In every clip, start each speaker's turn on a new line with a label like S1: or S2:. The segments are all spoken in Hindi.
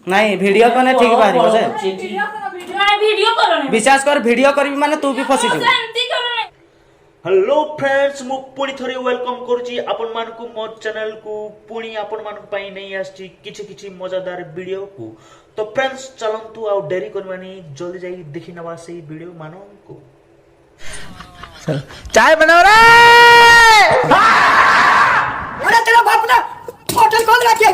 S1: नहीं वीडियो कने ठीक बाहरी बजे
S2: वीडियो करो
S1: विश्वास कर वीडियो करबी माने तू भी फसी जु।
S3: हेलो फ्रेंड्स मु पुणी थोड़ी वेलकम करुची आपण मान को मो चैनल को पुणी आपण मान पई नहीं आछि किछि किछि मजेदार वीडियो को। तो फ्रेंड्स चलंतु आ डेरी करवानी जल्दी जाई देखि नवा से वीडियो मानो को।
S1: चाय बनाओ रे।
S4: अरे तेरा बाप ना होटल खोल रखी है।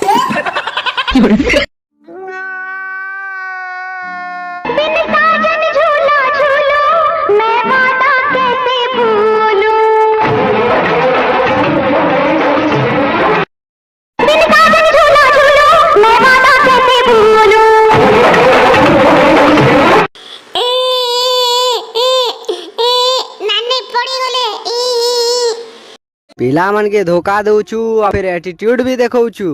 S5: पिला मन के धोखा दउछु और फिर एटीट्यूड भी देखौछु।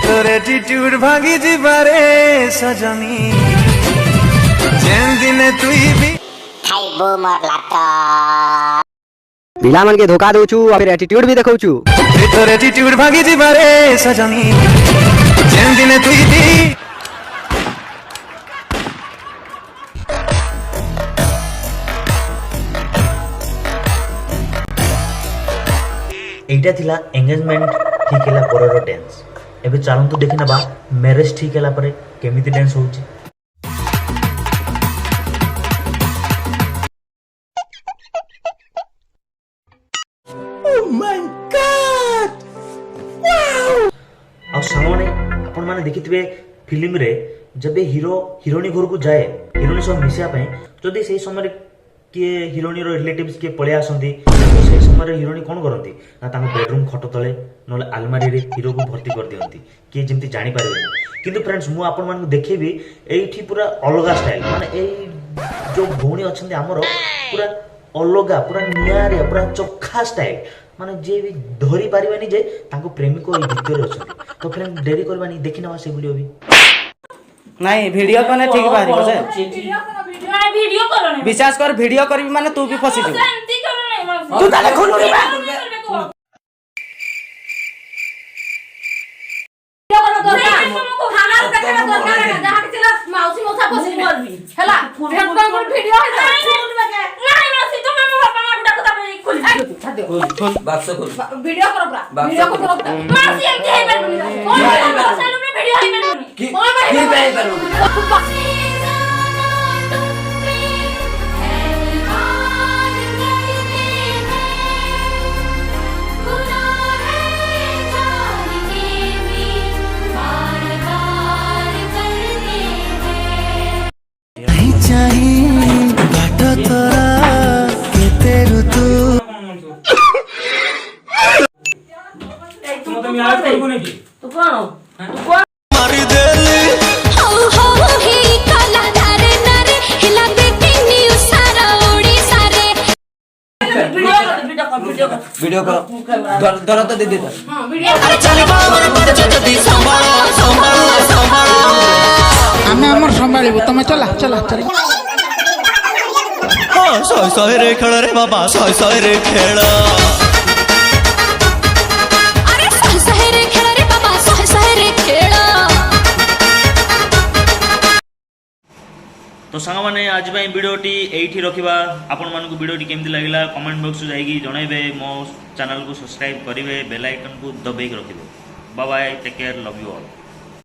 S6: तोर एटीट्यूड भागी जिबारे सजनी जेन दिन तुई भी
S4: खाइबो मोर लाटा।
S5: पिला मन के धोखा दउछु और फिर एटीट्यूड भी देखौछु।
S6: तोर एटीट्यूड भागी जिबारे सजनी जेन दिन तुई भी
S3: एटा थिला एंगेजमेंट ठीक हैला परर डांस। एबे चलंतु देखि नबा मैरिज ठीक हैला परे केमिति डांस होउची। Oh my god wow. आ सामने अपन माने देखितबे फिल्म रे जबे हीरो हिरोनी घर को जाए हिरोनी सब मिसिया पय जदी सेही समय के हिरोनी रो रिलेटिव्स के पळे आसंती तो सेही समय हिरोनी कोन करंती ना तांको बेडरूम खट तले नले अलमारी रे हीरो को भर्ती कर दियंती के जेमती जानि पारबे। किंतु फ्रेंड्स मु आपन मान को देखिबी एठी पूरा अलगा स्टाइल माने एई जो भौणी अछंती हमरो पूरा अलगा पूरा नियारे पूरा चोखा स्टाइल माने जे भी धरी पारिबानी जे तांको प्रेमिको ए भितर अछंती। तो फ्रेंड डेरी करबानी देखि नवा से वीडियो भी
S1: नहीं वीडियो कने ठीक बाहरी बजे
S2: वीडियो करो
S1: विश्वास कर वीडियो करबी माने तू भी फसी जु।
S4: तू ताले खोलो रे बा।
S2: खाना देखना दरकार है जहां के चला मौसी मौसा पसी बोलबी हैला फेसबुक वीडियो है नहीं मौसी तुम मैं बापा बेटा को तब खोल
S1: बक्स खोल
S2: वीडियो करो पूरा वीडियो को करो मौसी एमती है मैं कौन सालों में वीडियो है मैं की पे करो तू कौन
S6: मारी देली
S7: हो ही काला नारे नारे हिला बेटिंग न्यू सारा ओडिसा रे।
S1: वीडियो कर दर तो दे दे
S2: हां वीडियो
S7: अरे चल बाबर पर जदी संभालो संभालो संभालो
S8: आमे हमर संभालिबो तमे चला चला चला।
S6: हां सय सय रे खेळ रे बाबा सय सय रे खेळ।
S7: अरे सह सह रे खेळ रे बाबा सह सह रे खेळ।
S3: तो सांग माने आज भाई वीडियोटी एठी रखिबा आपण मान को वीडियोटी केमति लागिला कमेंट बॉक्स में जाईगी जणाइबे मो चैनल को सब्सक्राइब करिवे बेल आइकन को दबाई के रखिबे। Bye bye take care love you all.